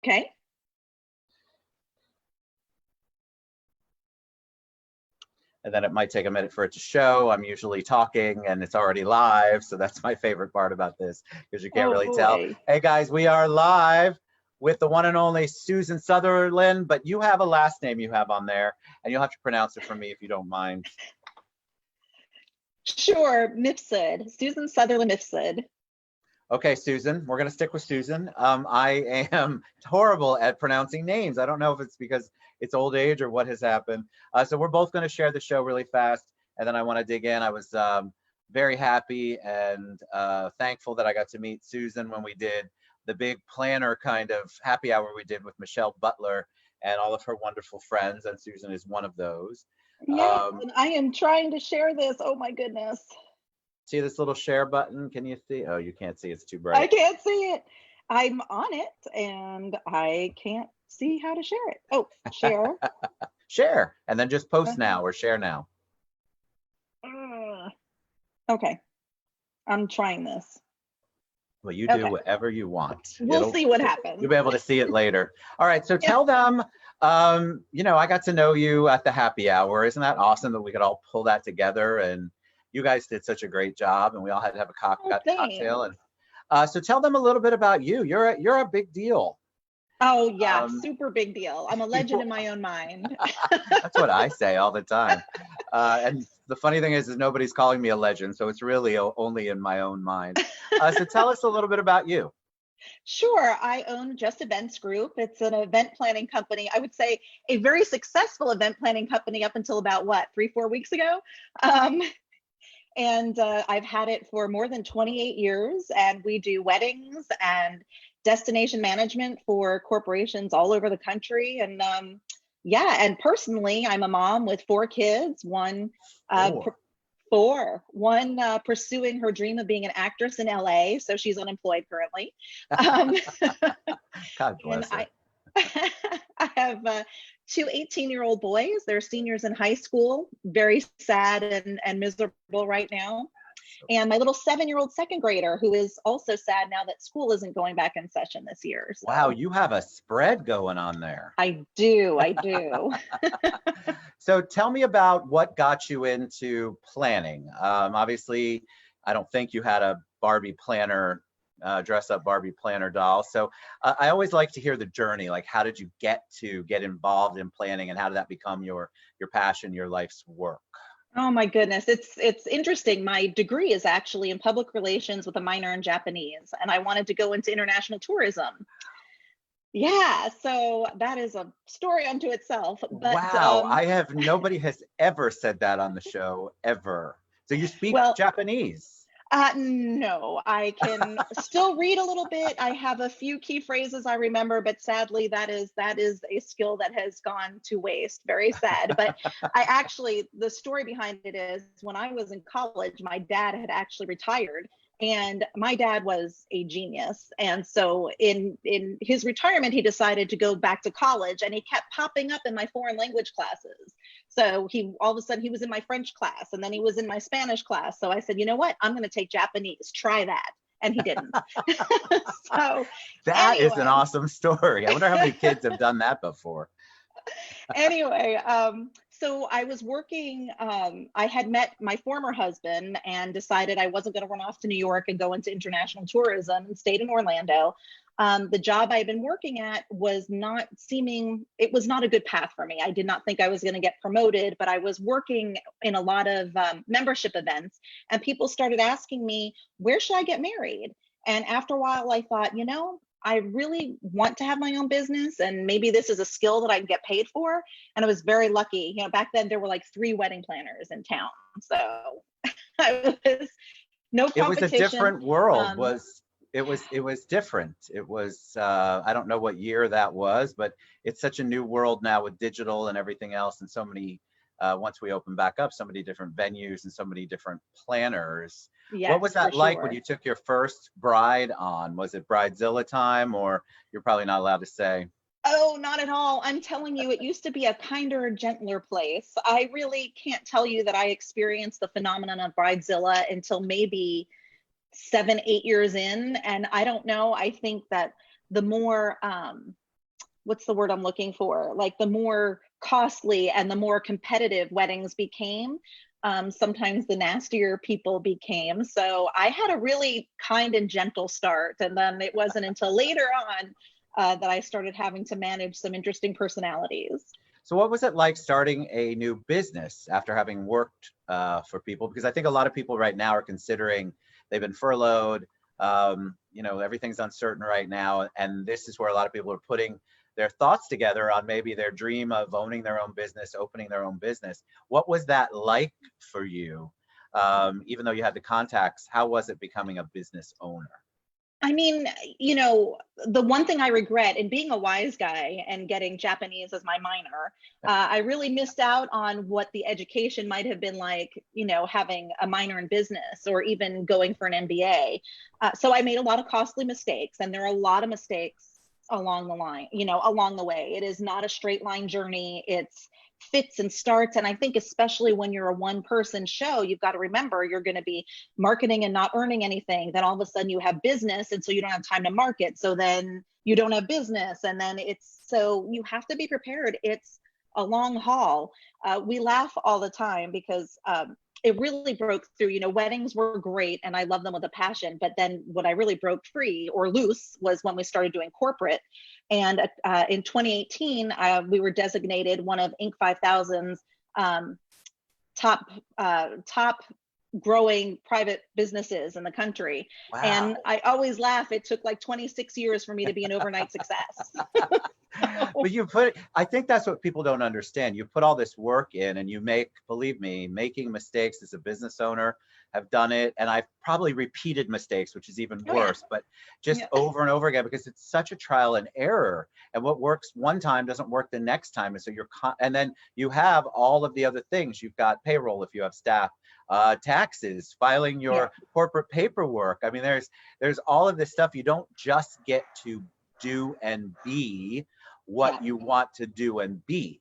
Okay. And then it might take a minute for it to show. I'm usually talking and it's already live. So that's my favorite part about this because you can't Oh really tell. boy. Hey guys, we are live with the one and only Susan Southerland, but you have a last name you have on there and you'll have to pronounce it for me if you don't mind. Sure, Mifsud. Susan Southerland Mifsud. Okay, Susan, we're going to stick with Susan. I am horrible at pronouncing names. I don't know if it's because it's old age or what has happened. So we're both going to share the show really fast. And then I want to dig in. I was very happy and thankful that I got to meet Susan when we did the big planner kind of happy hour we did with Michelle Butler and all of her wonderful friends. And Susan is one of those. Yeah, and I am trying to share this. Oh my goodness. See this little share button? Can you see? Oh, you can't see. It's too I bright. can't see it. I'm on it and I can't see how to share it. Oh, share. Share. And then just post now or share now. Okay. I'm trying this. Well, you do whatever you want. We'll see what happens. You'll be able to see it later. All right. So tell them, you know, I got to know you at the happy hour. Isn't that awesome that we could all pull that together? And you guys did such a great job, and we all had to have a cocktail. And so tell them a little bit about you. You're a big deal. Oh yeah, super big deal. I'm a legend in my own mind. That's what I say all the time. And the funny thing is nobody's calling me a legend, so it's really only in my own mind. So tell us a little bit about you. Sure, I own Just Events Group. It's an event planning company. I would say a very successful event planning company up until about what, 3-4 weeks ago. And I've had it for more than 28 years, and we do weddings and destination management for corporations all over the country. And yeah, and personally, I'm a mom with 4 kids, one pursuing her dream of being an actress in LA, so she's unemployed currently. God bless her. I have 2 18-year-old boys. They're seniors in high school, very sad and miserable right now. And my little 7-year-old second grader, who is also sad now that school isn't going back in session this year. So. Wow, you have a spread going on there. I do. So tell me about what got you into planning. Obviously, I don't think you had a Barbie planner, dress up Barbie planner doll. So I always like to hear the journey. Like, how did you get involved in planning, and how did that become your passion, your life's work? Oh my goodness, it's interesting. My degree is actually in public relations with a minor in Japanese, and I wanted to go into international tourism. Yeah, so that is a story unto itself. But wow, nobody has ever said that on the show ever. So you speak Japanese? No, I can still read a little bit. I have a few key phrases I remember, but sadly that is a skill that has gone to waste. Very sad. But the story behind it is when I was in college, my dad had actually retired. And my dad was a genius. And so in his retirement, he decided to go back to college, and he kept popping up in my foreign language classes. So all of a sudden he was in my French class, and then he was in my Spanish class. So I said, you know what? I'm going to take Japanese. Try that. And he didn't. So that is an awesome story. I wonder how many kids have done that before. Anyway, so I was working, I had met my former husband and decided I wasn't going to run off to New York and go into international tourism, and stayed in Orlando. The job I had been working at was not a good path for me. I did not think I was going to get promoted, but I was working in a lot of membership events, and people started asking me, where should I get married? And after a while, I thought, I really want to have my own business, and maybe this is a skill that I can get paid for. And I was very lucky. Back then there were like 3 wedding planners in town. So I was no competition. It was a different world. It was different. It was, I don't know what year that was, but it's such a new world now with digital and everything else. And so many, once we open back up, so many different venues and so many different planners. Yes, what was that like when you took your first bride on? Was it bridezilla time, or you're probably not allowed to say? Oh, not at all. I'm telling you, it used to be a kinder, gentler place. I really can't tell you that I experienced the phenomenon of bridezilla until maybe 7-8 years in. And I don't know, I think that the more what's the word I'm looking for? Like the more costly and the more competitive weddings became, sometimes the nastier people became. So I had a really kind and gentle start. And then it wasn't until later on that I started having to manage some interesting personalities. So what was it like starting a new business after having worked for people? Because I think a lot of people right now are considering they've been furloughed. Everything's uncertain right now, and this is where a lot of people are putting their thoughts together on maybe their dream of owning their own business, opening their own business. What was that like for you? Even though you had the contacts, how was it becoming a business owner? I mean, the one thing I regret in being a wise guy and getting Japanese as my minor, I really missed out on what the education might have been like, having a minor in business or even going for an MBA. So I made a lot of costly mistakes, and there are a lot of mistakes along the line, along the way. It is not a straight line journey. It's fits and starts. And I think especially when you're a one person show, you've got to remember you're going to be marketing and not earning anything. Then all of a sudden you have business, and so you don't have time to market. So then you don't have business. And then so you have to be prepared. It's a long haul. We laugh all the time because it really broke through. Weddings were great and I love them with a passion. But then what I really broke free or loose was when we started doing corporate. And in 2018, we were designated one of Inc. 5000's top growing private businesses in the country. Wow. And I always laugh. It took like 26 years for me to be an overnight success. But I think that's what people don't understand. You put all this work in and believe me, making mistakes as a business owner, have done it. And I've probably repeated mistakes, which is even worse, but just over and over again, because it's such a trial and error. And what works one time doesn't work the next time. And so and then you have all of the other things. You've got payroll if you have staff, taxes, filing your corporate paperwork. I mean, there's all of this stuff. You don't just get to do and be what you want to do and be.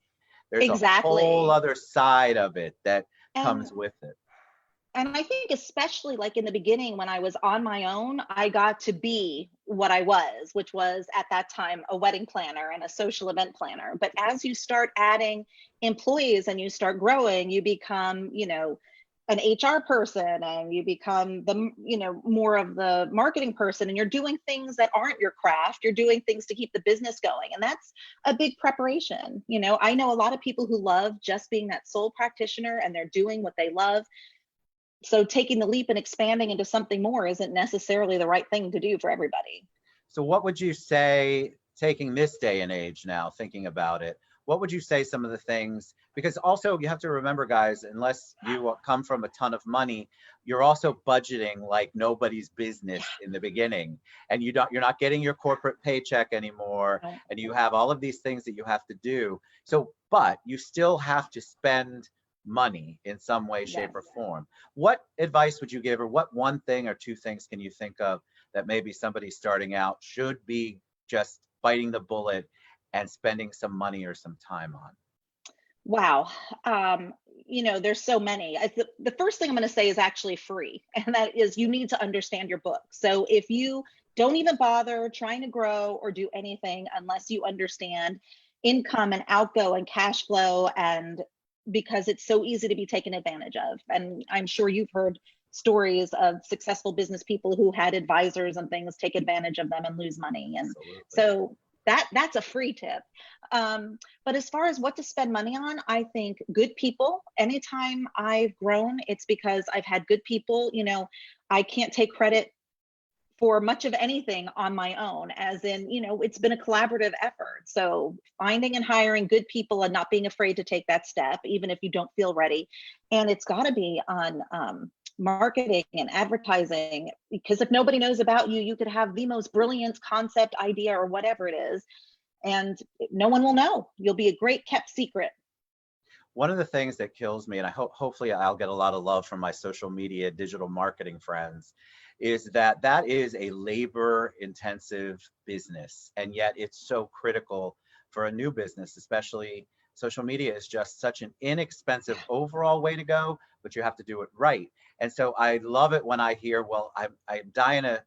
There's a whole other side of it that comes with it. And I think especially like in the beginning when I was on my own, I got to be what I was, which was at that time a wedding planner and a social event planner. But as you start adding employees and you start growing, you become, an HR person, and you become the, more of the marketing person, and you're doing things that aren't your craft. You're doing things to keep the business going. And that's a big preparation. I know a lot of people who love just being that sole practitioner and they're doing what they love. So taking the leap and expanding into something more isn't necessarily the right thing to do for everybody. So what would you say, taking this day and age now, thinking about it, what would you say some of the things, because also you have to remember, guys, unless you come from a ton of money, you're also budgeting like nobody's business in the beginning, and you're not getting your corporate paycheck anymore, and you have all of these things that you have to do. So, but you still have to spend money in some way, shape, or form. What advice would you give, or what one thing or two things can you think of that maybe somebody starting out should be just biting the bullet and spending some money or some time on? Wow. There's so many. The first thing I'm going to say is actually free, and that is you need to understand your book. So if you don't even bother trying to grow or do anything unless you understand income and outgo and cash flow, and because it's so easy to be taken advantage of. And I'm sure you've heard stories of successful business people who had advisors and things take advantage of them and lose money. And so that's a free tip. But as far as what to spend money on, I think good people. Anytime I've grown, it's because I've had good people. I can't take credit for much of anything on my own, as in, it's been a collaborative effort. So finding and hiring good people and not being afraid to take that step, even if you don't feel ready. And it's got to be on marketing and advertising, because if nobody knows about you, you could have the most brilliant concept, idea, or whatever it is, and no one will know. You'll be a great kept secret. One of the things that kills me, and I hopefully I'll get a lot of love from my social media, digital marketing friends, is that is a labor intensive business. And yet it's so critical for a new business, especially social media is just such an inexpensive overall way to go, but you have to do it right. And so I love it when I hear, well, I'm dying to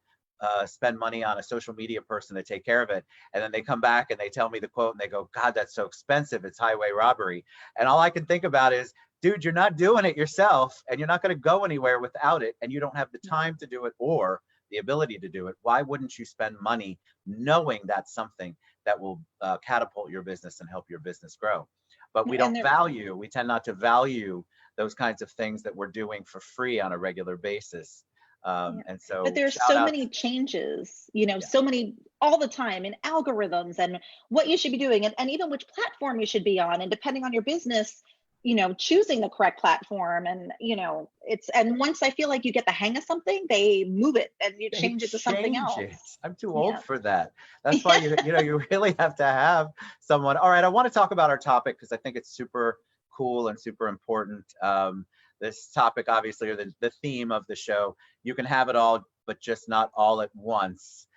spend money on a social media person to take care of it. And then they come back and they tell me the quote and they go, God, that's so expensive. It's highway robbery. And all I can think about is, dude, you're not doing it yourself and you're not going to go anywhere without it. And you don't have the time to do it or the ability to do it. Why wouldn't you spend money knowing that's something that will catapult your business and help your business grow? But we And don't value, we tend not to value those kinds of things that we're doing for free on a regular basis. yeah. And But so there's shout so out. many changes, Yeah. so many all the time in algorithms and what you should be doing and even which platform you should be on. And depending on your business, choosing the correct platform. And, it's, and once I feel like you get the hang of something, they move it and you They change it to something change else. it. I'm too Yeah. old for that. That's why you really have to have someone. All right, I want to talk about our topic because I think it's super cool and super important. This topic, obviously, or the theme of the show, you can have it all, but just not all at once,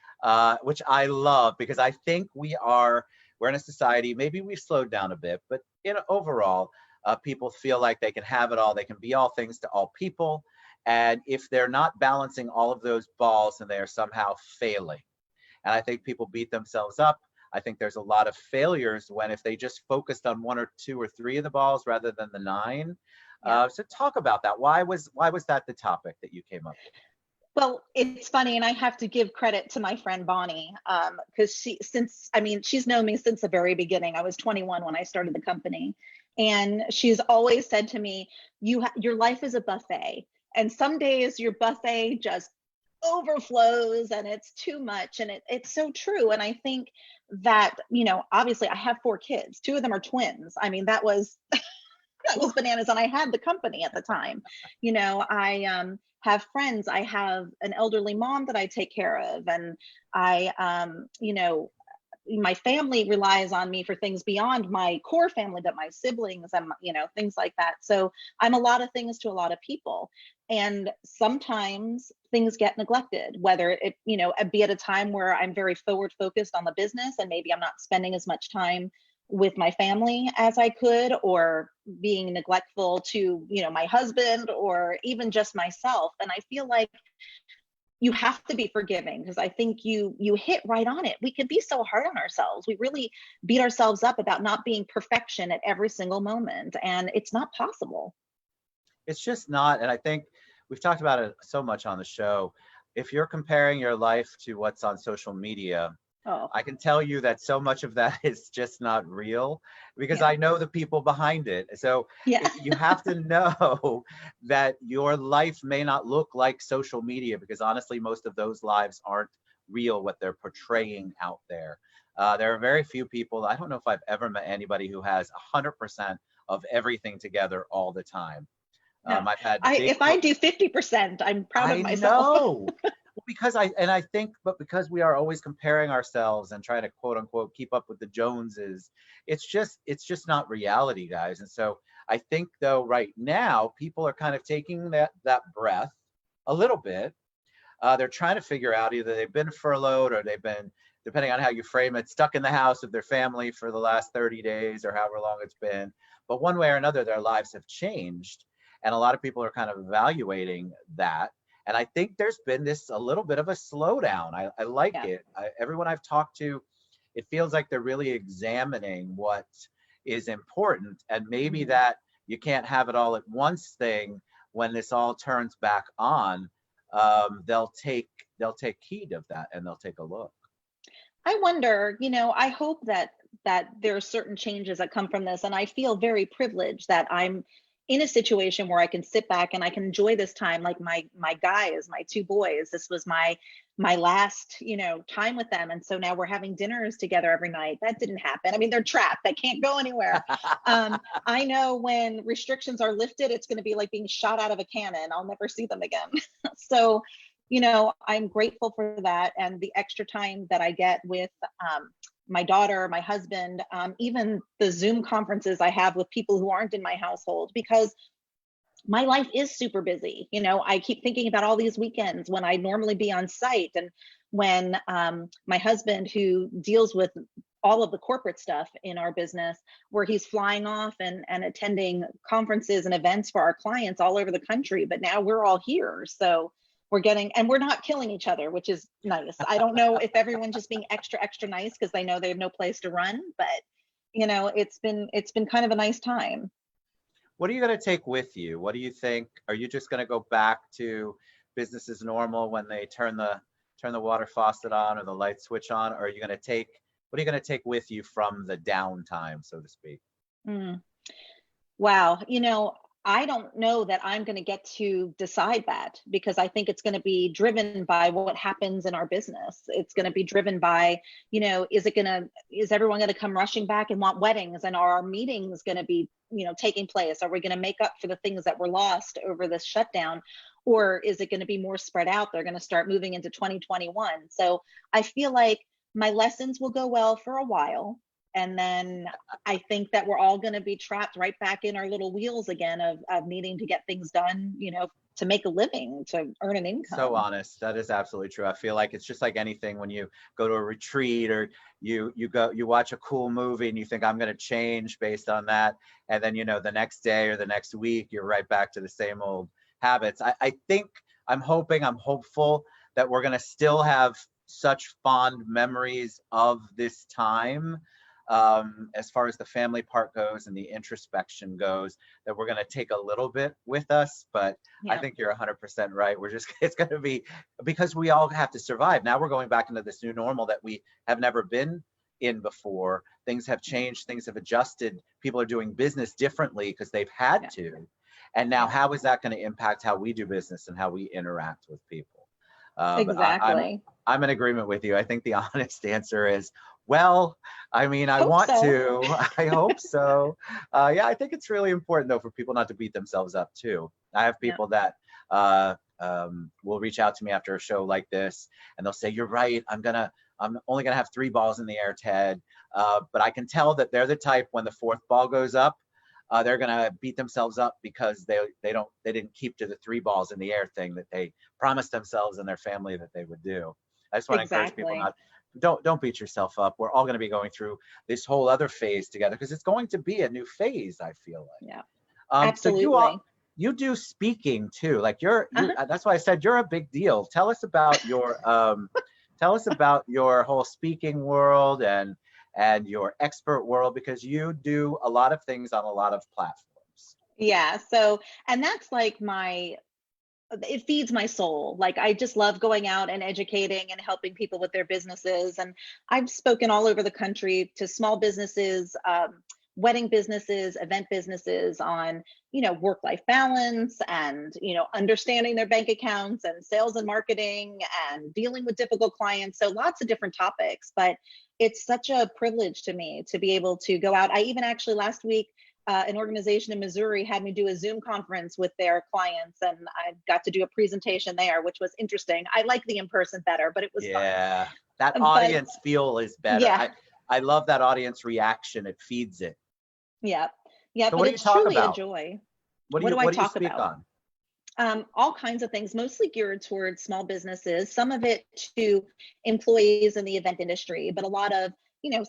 which I love because I think we're in a society, maybe we've slowed down a bit, but overall, people feel like they can have it all. They can be all things to all people. And if they're not balancing all of those balls, then they are somehow failing. And I think people beat themselves up. I think there's a lot of failures when if they just focused on one or two or three of the balls rather than the nine. Yeah. So talk about that. Why was that the topic that you came up with? Well, it's funny, and I have to give credit to my friend Bonnie, because she's known me since the very beginning. I was 21 when I started the company, and she's always said to me, your life is a buffet, and some days your buffet just overflows and it's too much, and it's so true. And I think that, obviously I have 4 kids, 2 of them are twins. I mean, that was that was bananas. And I had the company at the time. I have friends. I have an elderly mom that I take care of. And my family relies on me for things beyond my core family, but my siblings and, things like that. So I'm a lot of things to a lot of people. And sometimes things get neglected, whether it, be at a time where I'm very forward focused on the business and maybe I'm not spending as much time with my family as I could, or being neglectful to, my husband or even just myself. And I feel like you have to be forgiving, because I think you hit right on it. We can be so hard on ourselves. We really beat ourselves up about not being perfection at every single moment, and it's not possible. It's just not. And I think we've talked about it so much on the show. If you're comparing your life to what's on social media, Oh, I can tell you that so much of that is just not real because yeah. I know the people behind it. So Yeah. you have to know that your life may not look like social media because honestly, most of those lives aren't real, what they're portraying out there. There are very few people. I don't know if I've ever met anybody who has 100% of everything together all the time. No. I've had big, If I do 50%, I'm proud of I myself. know. Well, I think, but because we are always comparing ourselves and trying to quote unquote keep up with the Joneses, it's just not reality, guys. And so I think though right now people are kind of taking that breath a little bit. They're trying to figure out either they've been furloughed or they've been, depending on how you frame it, stuck in the house with their family for the last 30 days or however long it's been. But one way or another, their lives have changed. And a lot of people are kind of evaluating that. And I think there's been this a little bit of a slowdown. I like Yeah. it. Everyone I've talked to, it feels like they're really examining what is important. And maybe Mhm. that you can't have it all at once thing when this all turns back on, they'll take heed of that and they'll take a look. I wonder, I hope that there are certain changes that come from this. And I feel very privileged that I'm in a situation where I can sit back and I can enjoy this time. Like my guys, my 2 boys, this was my last, time with them. And so now we're having dinners together every night. That didn't happen. I mean, they're trapped. They can't go anywhere. I know when restrictions are lifted, it's going to be like being shot out of a cannon. I'll never see them again. So I'm grateful for that and the extra time that I get with my daughter, my husband, even the Zoom conferences I have with people who aren't in my household, because my life is super busy. I keep thinking about all these weekends when I normally be on site, and when my husband, who deals with all of the corporate stuff in our business, where he's flying off and attending conferences and events for our clients all over the country, but now we're all here. So and we're not killing each other, which is nice. I don't know if everyone's just being extra, extra nice because they know they have no place to run, but it's been kind of a nice time. What are you going to take with you? What do you think? Are you just going to go back to business as normal when they turn the water faucet on or the light switch on? Or are you going to take, what are you going to take with you from the downtime, so to speak? Mm. Wow. I don't know that I'm going to get to decide that, because I think it's going to be driven by what happens in our business. It's going to be driven by, is everyone going to come rushing back and want weddings? And are our meetings going to be, taking place? Are we going to make up for the things that were lost over this shutdown? Or is it going to be more spread out? They're going to start moving into 2021. So I feel like my lessons will go well for a while. And then I think that we're all going to be trapped right back in our little wheels again of needing to get things done, to make a living, to earn an income. So honest. That is absolutely true. I feel like it's just like anything when you go to a retreat or you watch a cool movie and you think I'm going to change based on that. And then, the next day or the next week, you're right back to the same old habits. I think I'm hopeful that we're going to still have such fond memories of this time. As far as the family part goes and the introspection goes, that we're going to take a little bit with us, but yeah. I think you're 100% right. It's going to be, because we all have to survive. Now we're going back into this new normal that we have never been in before. Things have changed, things have adjusted. People are doing business differently because they've had to. And now how is that going to impact how we do business and how we interact with people? Exactly. I'm in agreement with you. I think the honest answer is, well, I mean, I want to. I hope so. Yeah, I think it's really important, though, for people not to beat themselves up, too. I have people that will reach out to me after a show like this, and they'll say, you're right. I'm only going to have 3 balls in the air, Ted. But I can tell that they're the type, when the 4th ball goes up, they're going to beat themselves up because they didn't keep to the 3 balls in the air thing that they promised themselves and their family that they would do. I just want to encourage people don't beat yourself up. We're all going to be going through this whole other phase together, because it's going to be a new phase, I feel like. Yeah. Absolutely. So you do speaking too. Like that's why I said you're a big deal. Tell us about your whole speaking world and your expert world, because you do a lot of things on a lot of platforms. Yeah. So, and that's like it feeds my soul. Like, I just love going out and educating and helping people with their businesses. And I've spoken all over the country to small businesses, wedding businesses, event businesses on, work-life balance and, understanding their bank accounts and sales and marketing and dealing with difficult clients. So lots of different topics, but it's such a privilege to me to be able to go out. I even actually last week, an organization in Missouri had me do a Zoom conference with their clients, and I got to do a presentation there, which was interesting. I like the in-person better, but it was fun. Yeah, that audience feel is better. Yeah. I love that audience reaction. It feeds it. Yeah. Yeah, so but it's truly a joy. What do I talk about? All kinds of things, mostly geared towards small businesses, some of it to employees in the event industry, but a lot of,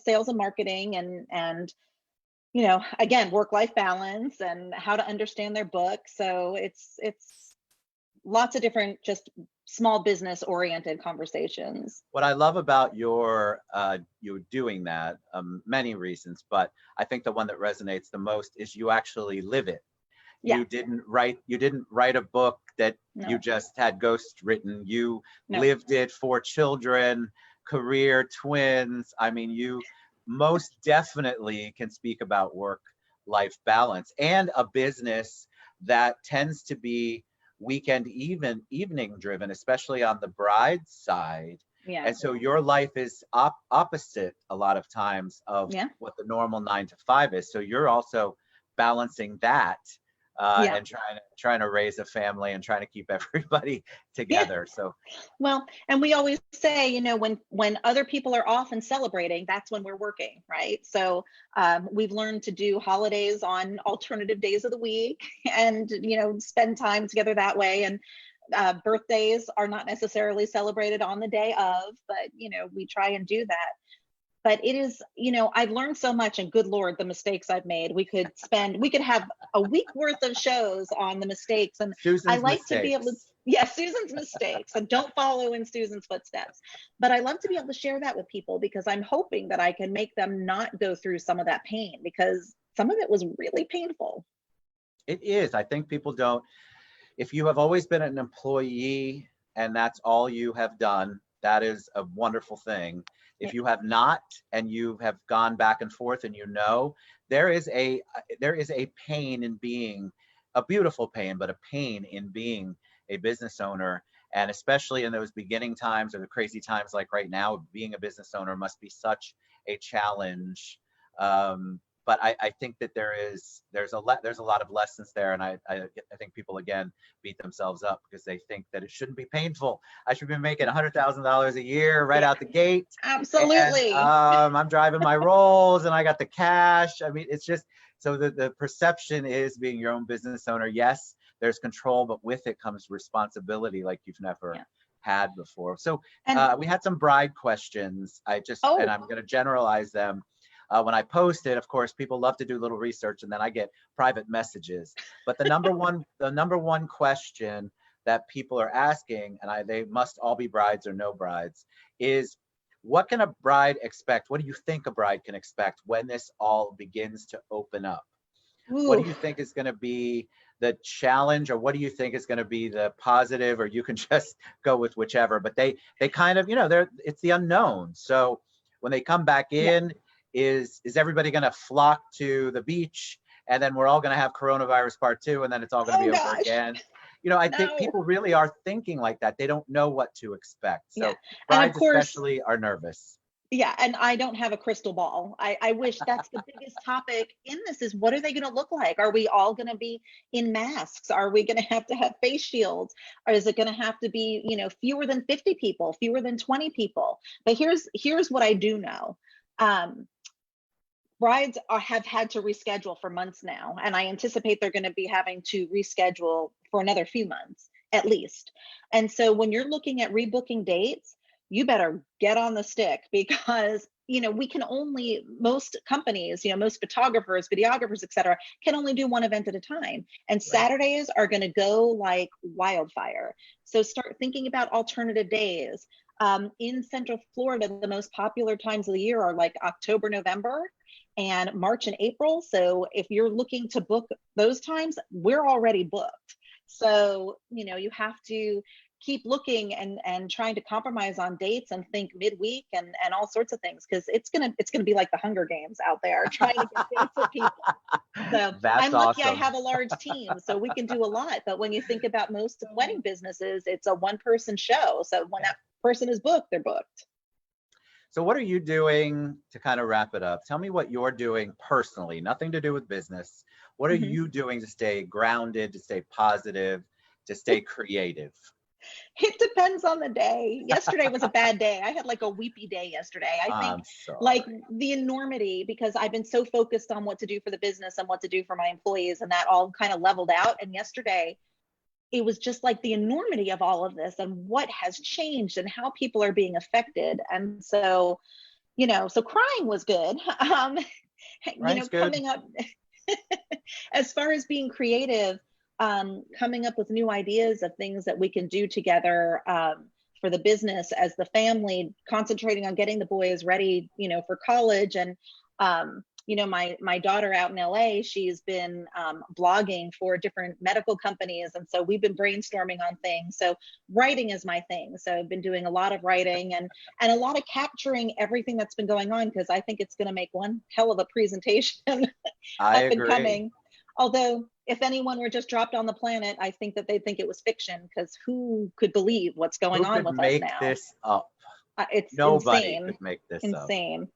sales and marketing and again, work-life balance and how to understand their book. So it's lots of different, just small business oriented conversations. What I love about you doing that, many reasons, but I think the one that resonates the most is you actually live it. Yeah. You didn't write a book that you just had ghost written. You lived it for children, career, twins. I mean, you most definitely can speak about work-life balance and a business that tends to be evening driven, especially on the bride side. Yeah. And so your life is opposite a lot of times of what the normal 9 to 5 is. So you're also balancing that and trying to raise a family and trying to keep everybody together. Yeah. So, well, and we always say, when other people are off and celebrating, that's when we're working, right? So we've learned to do holidays on alternative days of the week and, spend time together that way. And birthdays are not necessarily celebrated on the day of, but, we try and do that. But it is, I've learned so much, and good Lord, the mistakes I've made. We could have a week worth of shows on the mistakes. And Susan's I like mistakes. to be able to, Yes, Susan's mistakes, and don't follow in Susan's footsteps. But I love to be able to share that with people because I'm hoping that I can make them not go through some of that pain, because some of it was really painful. It is. I think people don't, if you have always been an employee and that's all you have done, that is a wonderful thing. If you have not, and you have gone back and forth, and there is a pain in being, a beautiful pain, but a pain in being a business owner. And especially in those beginning times or the crazy times like right now, being a business owner must be such a challenge. But I think that there's a lot of lessons there, and I think people again beat themselves up because they think that it shouldn't be painful. I should be making $100,000 a year right out the gate, and Absolutely. I'm driving my Rolls and I got the cash. I mean, it's just, so the perception is, being your own business owner, yes, there's control, but with it comes responsibility like you've never Yeah. had before. So And we had some bride questions. And I'm going to generalize them. When I post it, of course, people love to do a little research, and then I get private messages. But the number one question that people are asking, and they must all be brides or no brides, is what can a bride expect? What do you think a bride can expect when this all begins to open up? What ooh, do you think is going to be the challenge, or what do you think is going to be the positive? Or you can just go with whichever. But they kind of, it's the unknown. So when they come back yeah. in, is everybody going to flock to the beach, and then we're all going to have coronavirus part 2, and then it's all going to Oh be over gosh, again? I think no. people really are thinking like that. They don't know what to expect. Yeah. So And of brides course, especially are nervous. yeah, and I don't have a crystal ball. I wish that's the biggest topic in this, is what are they going to look like? Are we all going to be in masks? Are we going to have face shields? Or is it going to have to be, fewer than 50 people, fewer than 20 people? But here's what I do know. Brides have had to reschedule for months now, and I anticipate they're going to be having to reschedule for another few months at least. And so when you're looking at rebooking dates, you better get on the stick, because we can only, most companies, most photographers, videographers, etc., can only do one event at a time, and Right. Saturdays are going to go like wildfire. So start thinking about alternative days. In Central Florida, the most popular times of the year are like October, November, and March and April. So if you're looking to book those times, we're already booked. So, you have to keep looking and trying to compromise on dates and think midweek and all sorts of things, because it's gonna be like the Hunger Games out there trying to get dates with people. So That's I'm lucky I awesome. have a large team, so we can do a lot. But when you think about most wedding businesses, it's a one-person show. So when that person is booked, they're booked. So what are you doing, to kind of wrap it up? Tell me what you're doing personally, nothing to do with business. What are Mhm. you doing to stay grounded, to stay positive, to stay creative? It depends on the day. Yesterday was a bad day. I had like a weepy day yesterday. I think I'm like sorry. the enormity, because I've been so focused on what to do for the business and what to do for my employees, and that all kind of leveled out. And yesterday, it was just like the enormity of all of this and what has changed and how people are being affected. And so, so crying was good. Right, good. Coming up as far as being creative, coming up with new ideas of things that we can do together, for the business as the family, concentrating on getting the boys ready, for college. And my daughter out in LA, she's been blogging for different medical companies, and so we've been brainstorming on things. So writing is my thing. So I've been doing a lot of writing and a lot of capturing everything that's been going on, because I think it's going to make one hell of a presentation I up and agree. coming. Although, if anyone were just dropped on the planet, I think that they'd think it was fiction, because who could believe what's going Who on could with us make now? this up? It's Nobody insane, could make this up. insane,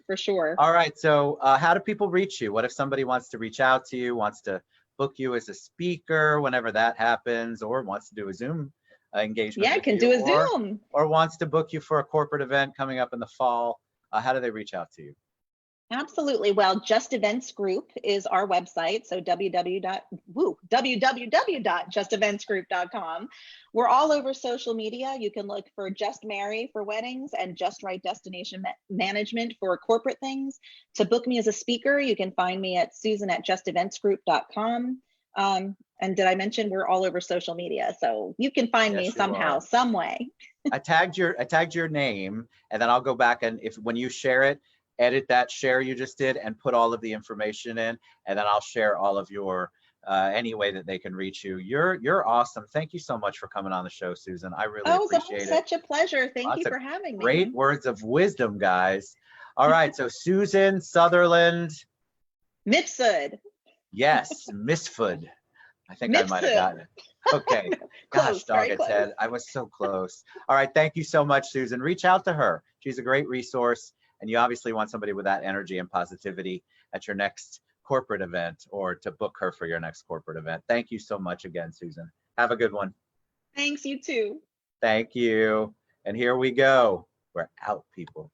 for sure. All right, so how do people reach you? What if somebody wants to reach out to you, wants to book you as a speaker whenever that happens, or wants to do a Zoom engagement Yeah, I with can you, do a or Zoom. wants to book you for a corporate event coming up in the fall? How do they reach out to you? Absolutely. Well, Just Events Group is our website. So www.justeventsgroup.com. We're all over social media. You can look for Just Marry for weddings and Just Right Destination Management for corporate things. To book me as a speaker, you can find me at Susan at justeventsgroup.com. And did I mention we're all over social media? So you can find me Yes, you somehow, are. some way. I tagged your name, and then I'll go back and if when you share it, edit that share you just did and put all of the information in, and then I'll share all of your any way that they can reach you. You're awesome. Thank you so much for coming on the show, Susan. I really Oh, it's appreciate it. such a pleasure. Thank you Lots of for having great me. words of wisdom, guys. All right, so Susan Southerland. Mifsud. Yes, Misfud. I think I might have Mifsud. gotten it. Okay. Gosh, Close, dog very its close. head. I was so close. All right. Thank you so much, Susan. Reach out to her. She's a great resource. And you obviously want somebody with that energy and positivity at your next corporate event or to book her for your next corporate event. Thank you so much again, Susan. Have a good one. Thanks, you too. Thank you. And here we go. We're out, people.